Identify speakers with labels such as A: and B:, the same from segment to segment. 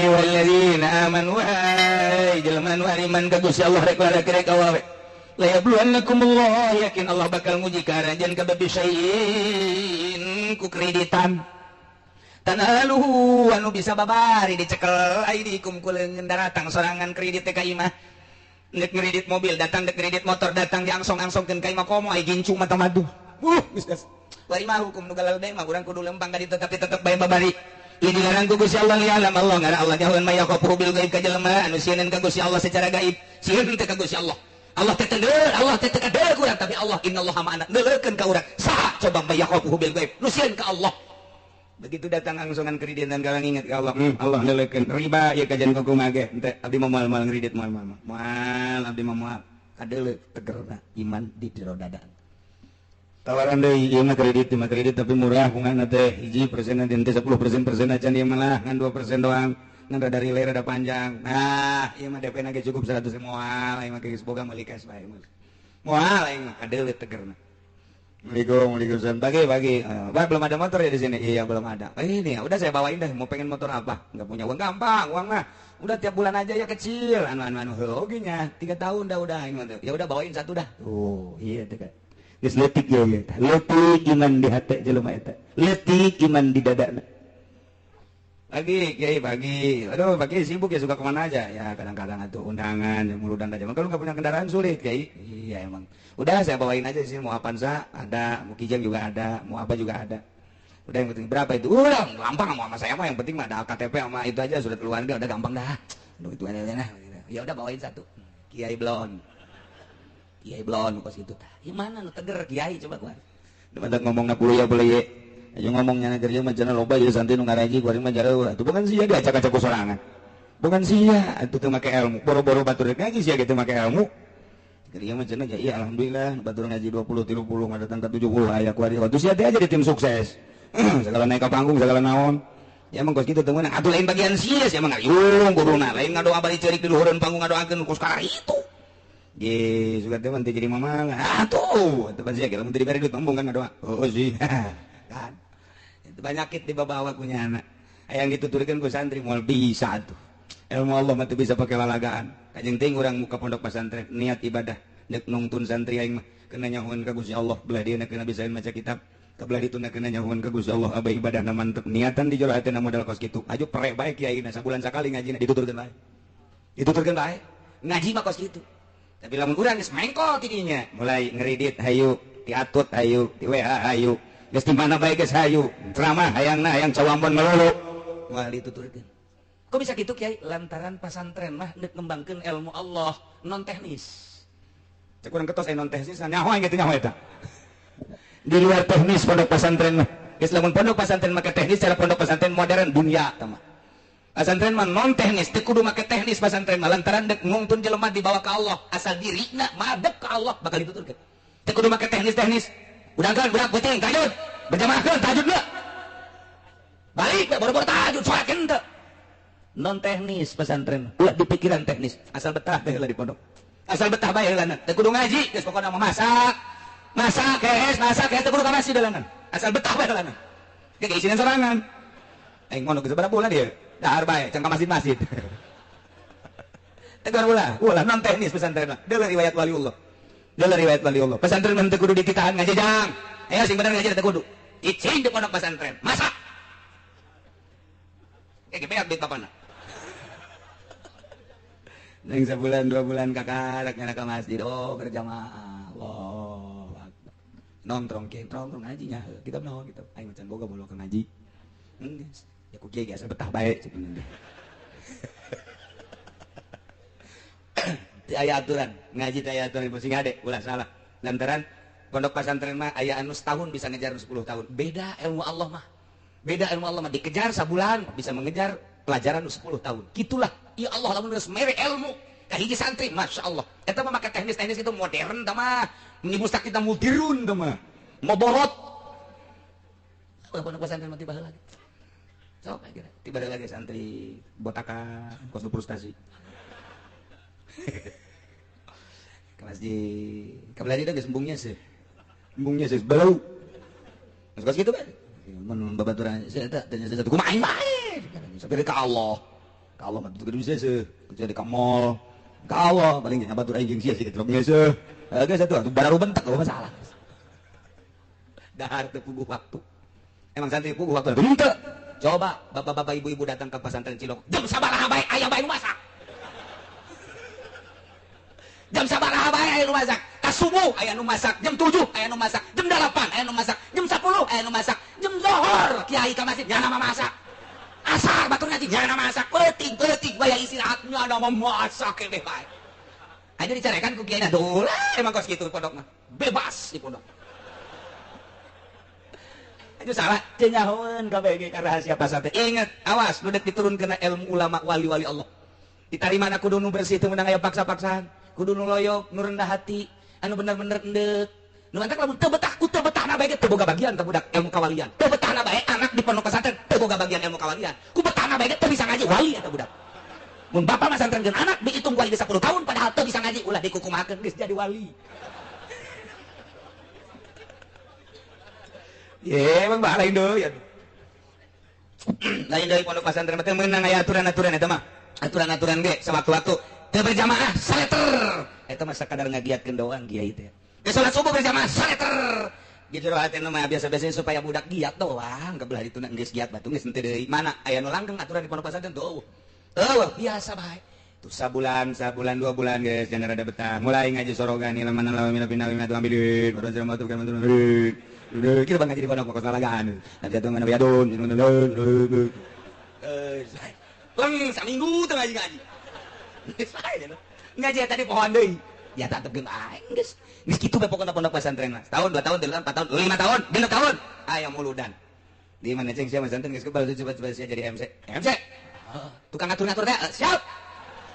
A: ayyuhalladzina amanu wahai jelema nu iman ka Gusti Allah rek awawe la yabluwannakumullah yakin Allah bakal nguji ka aranjeun ka bisyai'in ku kreditan tanaluhu anu bisa babari dicekel aidikum kuleun daratang sorangan kredit teh ka imah dek kredit mobil datang dek kredit motor datang diangsong-angsongkeun ka imah komo ai gincung mata madu geus wari mah hukum nu galal deui mah urang kudu lempang ka ditu tapi tetep bae babari ieu dilarang ku Gusti Allah ya alam Allah ngara Allah nyahoeun mah yaqafu bil gaib ka jelema anu sieun ka Gusti Allah secara gaib sieun teh ka Gusti Allah Allah teh teu kadeu urang tapi Allah innallaha ma'ana neuleukeun ka urang saha coba mah yaqafu bil gaib nu sieun ka Allah begitu datang angsungan kredit dan kalang ingat ke Allah Allah neuleukeun riba ieu kajian kumaha ge teh abdi mah moal kredit moal abdi mah moal kadeuleu tegerna iman di jero dada tawaran deui ieu mah kredit tapi murah bungana teh 1% nanti 10% acan ieu mah lah ngan 2% doang ngan rada relay rada panjang nah ieu mah DP na ge cukup 100 moal ieu mah geus boga meuli cash bae moal ieu mah kadeuleu tegerna Assalamualaikum pagi. Pak belum ada motor ya di sini? Iya belum ada. Ini udah saya bawain dah. Mau pengen motor apa? Nggak punya uang gampang, uang mah. Udah tiap bulan aja ya kecil. Anu hoginya 3 tahun udah. Ya udah bawain satu dah. Oh iya tuh kan. Geus leutik ya. Leutik iman di hati jelema eta. Leutik iman di dadana. Pagi. Aduh pagi sibuk ya suka kemana aja. Ya kadang-kadang atuh undangan muludan aja. Kalau nggak punya kendaraan sulit Kiai. Iya emang. Udah saya bawain aja sih mau Avanza ada, mau Kijang juga ada, mau apa juga ada. Udah yang penting berapa itu? Udah gampang mau sama saya mah yang penting mah ada KTP sama itu aja surat keluarga udah gampang dah. Aduh itu aja nah. Ya udah bawain satu. Kiai Blon kos itu tah. Gimana nu teger Kiai coba gua. Daripada ngomongna puluh ya. Ayo ngomongnya kerja mah cenah loba jadi santai nu ngaraji kuring mah jareuh. Atuh bukan sia diacak-acak ku sorangan. Bukan sia atuh teu make ilmu. Boro-boro batur ngaji sia gitu make ilmu. Jadi mah cenah ya alhamdulillah batur ngaji 20 30 ngadatang ka 70 aya ku ari. Atuh sia teh aja di tim sukses. Segala naik ke panggung segala naon. Ya emang kos kitu teu meunang. Atuh lain bagian sia emang ngayung guruna lain ngadoa bari ceurik di luhureun panggung ngadoakeun ku sekarang itu. Ye suka teh mah teu jadi mamang. Atuh atuh sia kira mun teu dibere duit panggung kan ngadoa. Oh sih. Kan. Itu banyakit dibawa ku nya anak. Hayang dituturkeun ku santri moal bisa atuh. Ilmu Allah mah teu bisa pake lalagaan. Kajeng teuing urang muka pondok pesantren niat ibadah dek nungtun santri aing mah kena nyahoeun ka Gusti Allah belah dieuna kena bisaeun maca kitab kabelah dituna kena nyahoeun ka Gusti Allah aba ibadahna mantep niatan di jero hatena modal kos kitu aju perek bae kiaina sabulan sakali ngajina dituturkeun bae ngaji mah kos kitu tapi lamun urang geus mengkol tidinya mulai ngeridit hayu diatut hayu di WA hayu geus di mana bae geus hayu ceramah hayangna hayang cawambon melulu moal dituturkeun. Kok bisa gitu Kiai? Lantaran pesantren mah nek ngembangkeun ilmu Allah non teknis. Cek urang ketos non teknis nyaho gitu nyaho eta. Di luar teknis pondok pesantren mah. Geus lamun pondok pesantren make teknis cara pondok pesantren modern dunia tah mah. Pesantren mah non teknis teu kudu make teknis pesantren mah lantaran dek ngungtun jelema dibawa ka Allah asal dirina madep ka Allah bakal dituturkeun. Teu kudu make teknis. Udangkeun budak peuting tahajud. Berjamaahkeun tahajud deui. Balik boro-boro tahajud soakeun teu. Non teknis pesantren ulah di pikiran teknis asal betah bae lah di pondok asal betah bae heulana teu kudu ngaji geus pokona mah masak kees teu kudu ka masjid heulanan asal betah bae heulana ge isinan sorangan aing mondok geus sabaraha bulan ieu dahar bae can ka masjid tegar ulah non teknis pesantren deuleu riwayat waliullah pesantren mah teu kudu dititahan ngajajang aya sing bener ngaji teu kudu icing di pondok pesantren masak kayak beak di papana yang sebulan 2 bulan kakak nyana ke masjid berjamaah Allah nongkrong ngajinya kita noh gitu aing macan boga bolo ke ngaji ya ku kieu asal betah bae teu aya aturan ngaji teh aya aturan sing ade ulah salah lantaran pondok pesantren mah aya anu setahun bisa ngejar 10 tahun beda ilmu Allah mah dikejar sabulan bisa mengejar pelajaran 10 tahun gitulah ya Allah lamun geus mere ilmu ka hiji santri Masya Allah eta mah make teknis itu modern tah mah mustak kita mudirun tah mah moborot pondok pesantren mah tiba heula sok kira tiba lagi santri botakan kos frustasi ke masjid kabeladi teh geus embungnya sih bau geus gitu kan mun babaturan saya tak tanya satu kumaha bae sampai ka Allah kalau mah itu bisa sih jadi ke mall kalau paling nyapa tuh aing sia sih drop sih geus satu baru bentak enggak masalah dahar teu puguh waktu emang santri puguh waktu henteu coba bapak-bapak ibu-ibu datang ke pesantren Cilok jam sabaraha bae aya bae nu masak jam sabaraha bae aya nu masak ka subuh aya nu masak jam 7 aya nu masak jam 8 aya nu masak jam 10 aya nu masak jam zohor kiai ka masjid nya masak asar batur ngaji nya masak peuting baya istirahat nya masak kene bae aja dicarekan ku kiai duh emang kos kitu pondok mah bebas di pondok itu salah cenyahoeun kabeh ka rahasia pasate inget awas nu dek diturunkeun ilmu ulama wali-wali Allah ditarimana kudu nu bersih teu meunang aya paksa-paksaan kudu nu loyok nu rendah hati anu bener-bener endeup nu mantak lamun teu betah ku teu betahna bae teu boga bagian teu budak ilmu kawalian teu betahna bae anak di pondok pesantren teu boga bagian ilmu kawalian ku betahna bae teu bisa ngaji wali eta budak mun bapak masantrenkeun anak dihitung wali 10 tahun padahal teu bisa ngaji ulah dikukumakeun geus jadi wali ye emang bah lain deui lain deui pondok pesantren teh meunang aya aturan-aturan eta mah aturan-aturan ge sewaktu-waktu teu berjamaah saleter eta mah sakadar ngagiatkeun doang kiai teh geus salat subuh berjamaah saleter gitu loh hati mah biasa-biasa supaya budak giat doang kebelah dituna geus giat batu geus henteu deui mana aya nu langgeng aturan di pondok pesantren tuh biasa bae tuh sabulan 2 bulan guys jangan rada betah mulai ngaji sorogan ilmu mana mina pinawi matu ambilin baru jam matu kan udah kita bang ngaji di pondok pokok salagaan nanti atuh mana biadun saminggu tuh ngaji ngaji tadi pohon deui ya tak tepkeun aing geus kitu bae pokona pondok pesantren mas tahun 2 tahun 3 tahun 4 tahun 5 tahun 6 tahun aya muludan di mana ceng sia pesantren geus kebal coba sia jadi MC tukang ngatur-ngatur teh siap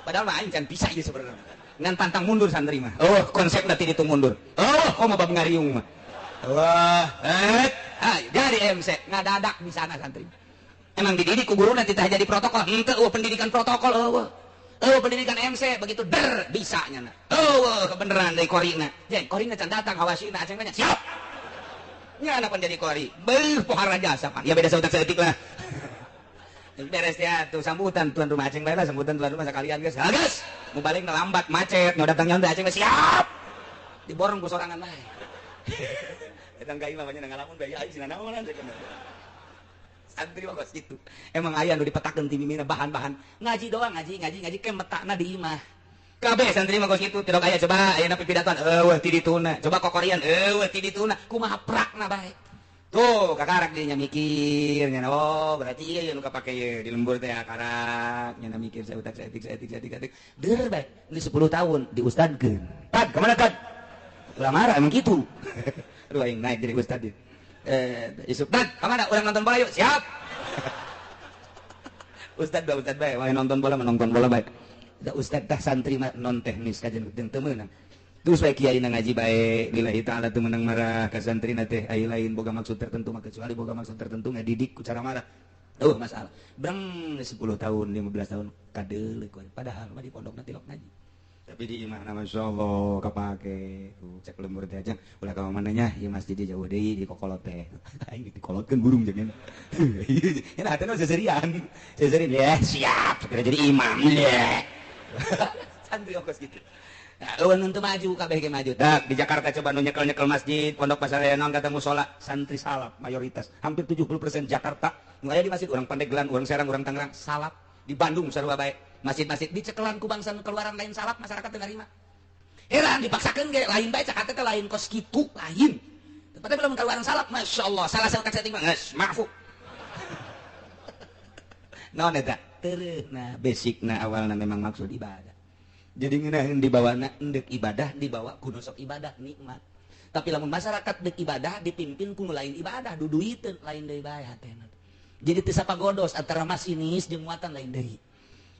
A: padahal mah aing can bisa ieu sebenarnya ngan pantang mundur santri mah konsep nanti ditu mundur mau bab ngariung mah wah jadi MC ngadadak di sana santri emang dididik ku guru nanti tah jadi protokol henteu pendidikan protokol pendidikan MC begitu bisa nya kebenaran dari korina korina can datang hawasina aceng tanya siap nya anak jadi kori pohara jasa pan ya beda sautak-sautik lah beres ya tuh sambutan tuan rumah aceng bae lah sambutan tuan rumah sekalian guys mau balik lambat macet mau datang nyonda aceng siap diborong ku sorangan bae datang ka imam nya ngalamun bae ai sina naon santri bagus gitu emang aya nu dipetakeun ti mimina bahan-bahan ngaji doang ngaji ke metakna di imah kabeh santri mah geus kitu tidak aya coba aya napi pidatoan ti dituna coba kokorian ti dituna kumaha prakna bae tuh kakarak dia mikir nya berarti ieu nu kapake ieu di lembur teh karak nya mikir sautak saeutik deur bae di 10 tahun diustadkeun tad ka mana tad ulah emang kitu aduh aing naik jadi ustad isuk tad ka mana urang nonton bola yuk siap ustad bae wae nonton bola bae da ustad tah santri mah non teknis kajen teu meunang terus bae kiai na ngaji bae lillahi taala teu meunang marah ka santrina teh aya lain boga maksud tertentu mah kecuali boga maksud tertentu ngadidik ku cara marah masalah breng 10 tahun 15 tahun kadeuleuh padahal mah di pondok nanti lok ngaji tapi di imah na masyaallah kapake cek lembur teh aja ulah ka mananya ieu masjid jauh deui di kokolot teh aing dikolotkeun burung jeung nya hatena seserian ya siap segera jadi imam ya santri ongkos gitu eueun teu maju kabeh ge maju dak di Jakarta coba nu nyekel masjid pondok pesantren naon kata mushola santri salap mayoritas hampir 70% Jakarta nu aya di masjid urang Pandeglang urang Serang urang Tangerang salap di Bandung sarua bae masjid-masjid dicekelan ku bangsa keluaran lain salap masyarakat teu narima heran dipaksakeun ge lain bae cak teh lain kos kitu lain tepatnya belum keluaran salap masyaallah salah seutak setting mah geus maafu naon eta teureuna basicna awalna memang maksud ibadah jadi ngeunaheun dibawana endek ibadah dibawa kudu sok ibadah nikmat tapi lamun masyarakat dek ibadah dipimpin ku lain ibadah duduiteun lain deui bae hatena jadi teu sapagodos antara masinis jeung muatan lain deui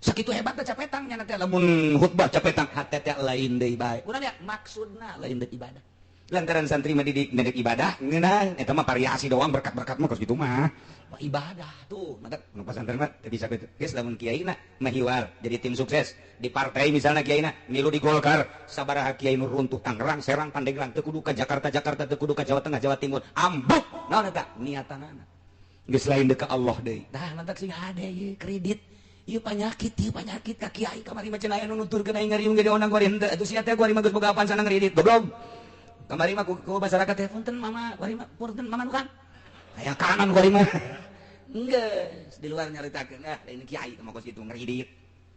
A: sakitu hebatna capetang nya teh lamun khutbah capetang hate teh lain deui bae urang ya maksudna lain deuk ibadah lantaran santri mah didik ndek ibadah ngeunah eta mah variasi doang berkat-berkat mah kos kitu mah ibadah tuh mantap nu pesantren mah teu bisa kitu geus lamun kiaina mah hiwar jadi tim sukses di partai misalnya kiaina milu di Golkar sabaraha kiai nu runtuh Tangerang Serang Pandeglang teu kudu ka Jakarta teu kudu ka Jawa Tengah Jawa Timur ambuk naon eta niatanana geus lain deuk ka Allah deui tah mantap sing ade ieu kredit Ieu panyakit ka kiai kamari mah cenah aya nu nuturkeun aing ngariung ge onang kuari henteu atuh sia teh kuari mah geus boga apaan sana ngridit goblok kamari mah ku masyarakat teh punten mama kuari mah punten mama nukan aya kanan kuari mah geus di luar nyaritakeun lain kiai mah kos kitu ngridit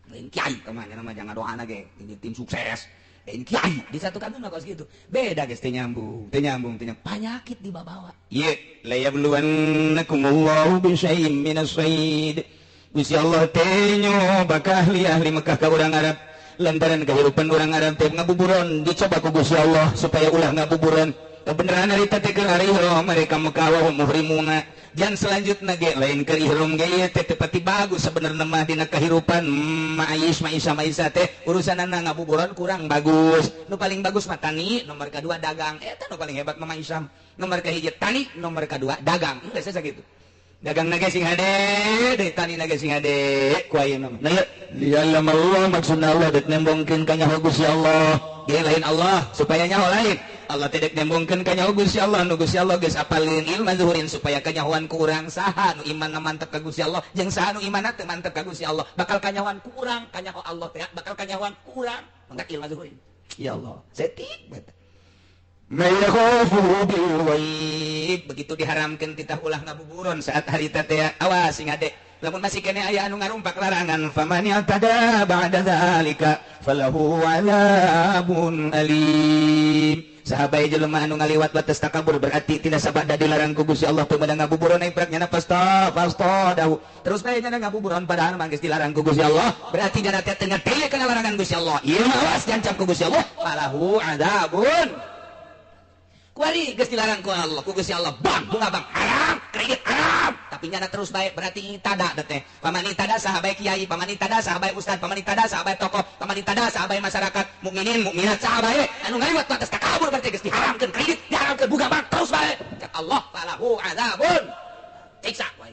A: lain kiai mah nya mah jangan doana ge tim sukses lain kiai di satu kantor mah kos kitu beda geus teu nyambung penyakit dibawa ieu la yabluwannakumullahu bi syai'in minas sayd Gusti Allah teh nyobakah li ahli Mekah ka urang Arab lantaran kehidupan urang Arab teh ngabuburon dicoba ku Gusti Allah supaya ulah ngabuburon kebenaran harita teh keur hari mereka Mekah wa muhrimuna dan selanjutnya ge lain keur ihram ge ieu teh tepati bagus sebenarnya mah dina kehidupan Maisha teh urusanana ngabuburon kurang bagus nu paling bagus mah tani nomor kedua dagang eta nu paling hebat mah Maisha nomor kahiji tani nomor kedua dagang geus sakitu dagang naga sing hade deh tani naga sing hade ku ayeuna mah nah ya Allah maksudna Allah dek nembongkeun ka nyaho Gusti Allah ge lain Allah supaya nyaho lain Allah teh dek nembongkeun ka nyaho Gusti Allah nu Gusti Allah geus apalin ilmu zuhurin supaya kanyahoan ku urang saha nu iman mantep ka Gusti Allah jeung saha nu imanna teu mantep ka Gusti Allah bakal kanyahoan ku urang kanyaho Allah teh bakal kanyahoan ku urang mangga ilmu zuhurin ya Allah setik beta begitu diharamkan titah ulah ngabuburon saat hari teh awas sing ade lamun masih kene aya anu ngarumpak larangan faman yatada ba'da dzalika falahu adzabun alim sahabat jelema anu ngaliwat batas takabur berarti tina sabada dilarang ku Gusti Allah teu meunang ngabuburon ai prak nyana pasta dahu terus bae nyana ngabuburon padahal mah geus dilarang ku Gusti Allah berarti nyana teh teu ngeteh kana larangan Gusti Allah ieu awas jancam ku Gusti Allah falahu adzabun kuari geus dilarang ku Allah ku Gusti Allah bang bunga bang haram kredit haram tapi nyana terus baik berarti tada teh pamani tada sahabat kiai pamani tada sahabat ustad pamani tada sahabat tokoh pamani tada sahabat masyarakat mukminin mukminat sahabat anu ngaliwat atas takabur berarti geus diharamkeun kredit diharamkeun bunga bang terus baik cak Allah falahu adzabun siksa wae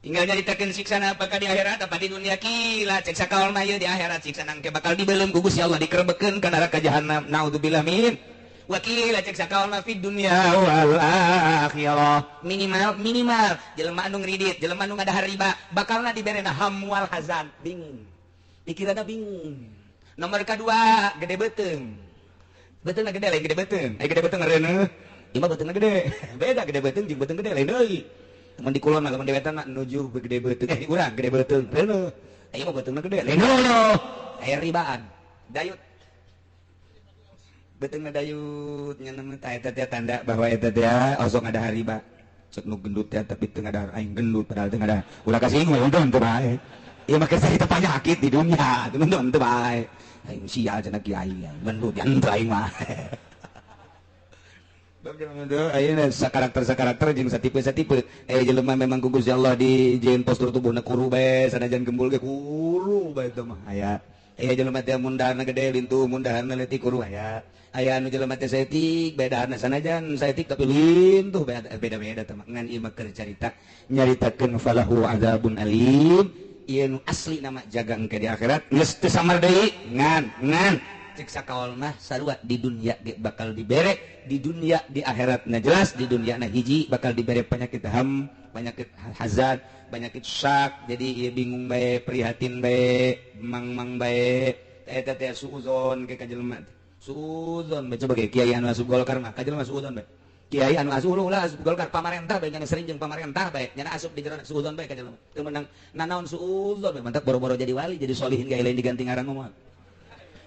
A: tinggal nyaritakeun siksana apakah di akhirat apa di dunia kila cek sakaol mah di akhirat siksa nangke bakal dibeleum ku Gusti Allah dikerebekeun ka neraka jahanam naudzubillah min wakil cek sakaon mah fid dunya wal akhirah minimal jelema anu ngridit jelema anu ngadahar riba bakalna diberena hamwal hazan bingung pikiranna bingung nomor kedua gede beuteung beuteungna gede lain gede beuteung aya gede beuteung ngareuneuh ieu mah beuteungna gede beda gede beuteung jeung beuteung gede lain deui teman di kulon lamun di wetan nuju gede beuteung urang gede beuteung reuneuh aya mah beuteungna gede lain deui aya ribaan dayut betul ngadayut nya nama eta teh tanda bahwa eta teh osok ada hariba cek nu gendut teh tapi teu ada aing gendut padahal teu ada ulah kasih mah untung teu bae ieu mah cerita penyakit di dunia teu untung teu bae aing sial cenah kiai gendut yang teu aing mah bab jaman teu ayeuna sakarakter jeung satipe jelema memang ku Gusti Allah dijieun postur tubuhna kuru bae sanajan gembul ge kuru bae teh mah aya jelema teh mundaharna gede lintu mundaharna leutik kuru aya anu jelema teh saeutik bedaana sanajan saeutik tapi lintuh beda-beda teh ngan ieu mah keur carita nyaritakeun falahu adzabun alim ieu nu asli nama jaga engke di akhirat geus teu samar deui ngan cek sakaol mah sarua di dunia ge bakal dibere di dunia di akhiratna jelas di dunia na hiji bakal dibere penyakit penyakit hazard penyakit syak jadi ieu bingung bae prihatin bae mang bae eta teh suuzon ke ka jelema suuzon bae coba ge kiai anu asup Golkar mah ka jelema suuzon bae kiai anu asup ulah asup Golkar pamarentah bae nya sering jeung pamarentah bae nya asup di jero suuzon bae ka jelema teu meunang nanaon suuzon bae mantap boro-boro jadi wali jadi solihin gawe lain diganti ngaran mah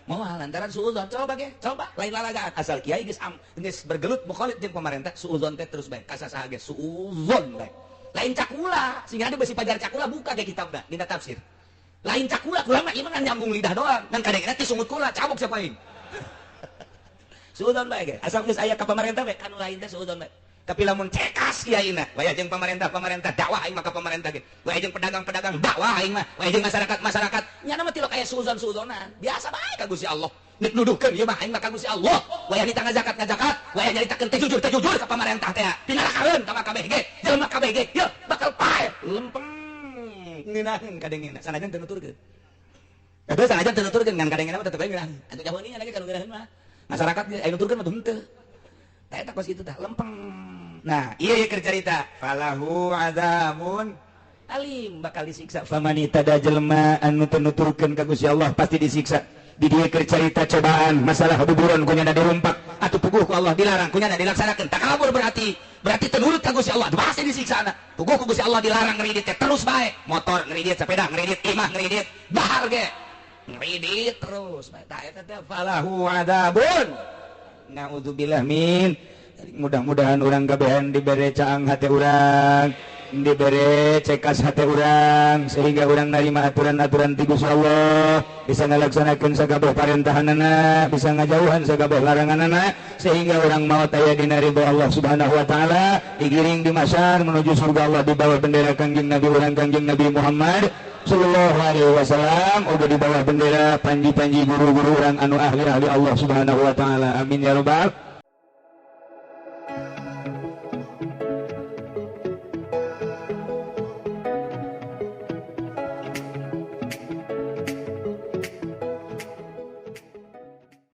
A: moal lantaran suuzon coba lain lalagaan asal kiai geus bergelut mukhalif jeung pamarentah suuzon teh terus bae kasasaha ge suuzon bae lain cakula sehingga ada besi pajar cakula buka kayak kitab dah dina tafsir lain cakula kula mah ieu mah nyambung lidah doang ngan kadengna ti sungut kula cabuk siapa aing suudon bae ge asal geus aya ka pamarentah bae kanu lain teh suudon bae tapi lamun cekas kiaina bae jeung pamarentah dakwah aing mah ka pamarentah ge bae jeung pedagang dakwah aing mah bae jeung masyarakat nya mah tilok aya suuzon-suuzonan biasa bae ka Gusti Allah nek nuduhkeun ieu mah aing mah ka Gusti Allah waya nita ngazakat waya nyaritakeun teh jujur ka pamarentah teh pinarakaeun ka kabeh ge jelema kabeh ge yeuh bakal pae lempeng ngeunaheun kadengna sanajan teu nuturkeun eta sanajan teu nuturkeun ngan kadengna mah tetep bae ngeunaheun atuh jahoninya lagi kana ngeunaheun mah masyarakat ge aya nuturkeun mah henteu tah eta kos kitu tah lempeng nah ieu keur carita falahu adzabun alim bakal disiksa. Famani tada jelema anu teu nuturkeun ka Gusti Allah pasti disiksa. Di dieu keur carita cobaan masalah buburon kunyana dirumpak atuh puguh ku Allah dilarang kunyana dilaksanakeun. Tak kabur berarti teu nurut ka Gusti Allah pasti disiksa. Puguh ku Gusti Allah dilarang ngeridit teh terus bae. Motor ngeridit, sepeda ngeridit, imah ngeridit, bahar ge ngeridit terus. Eta teh falahu adzabun. Naudzubillah min. Mudah-mudahan orang kabehan diberi caang hati orang, diberi cekas hati orang, sehingga orang narima aturan-aturan ti Gusti Allah, bisa ngalaksanakeun sagabeh parendahanana, bisa ngajauhan sagabeh laranganana, sehingga orang maot aya dina ridho Allah Subhanahu wa taala, digiring di masyar menuju surga Allah di bawah bendera Kangjeng Nabi orang Kangjeng Nabi Muhammad sallallahu alaihi wasallam, udah di bawah bendera panji-panji guru-guru orang anu ahli-ahli Allah Subhanahu wa taala. Amin ya rabbal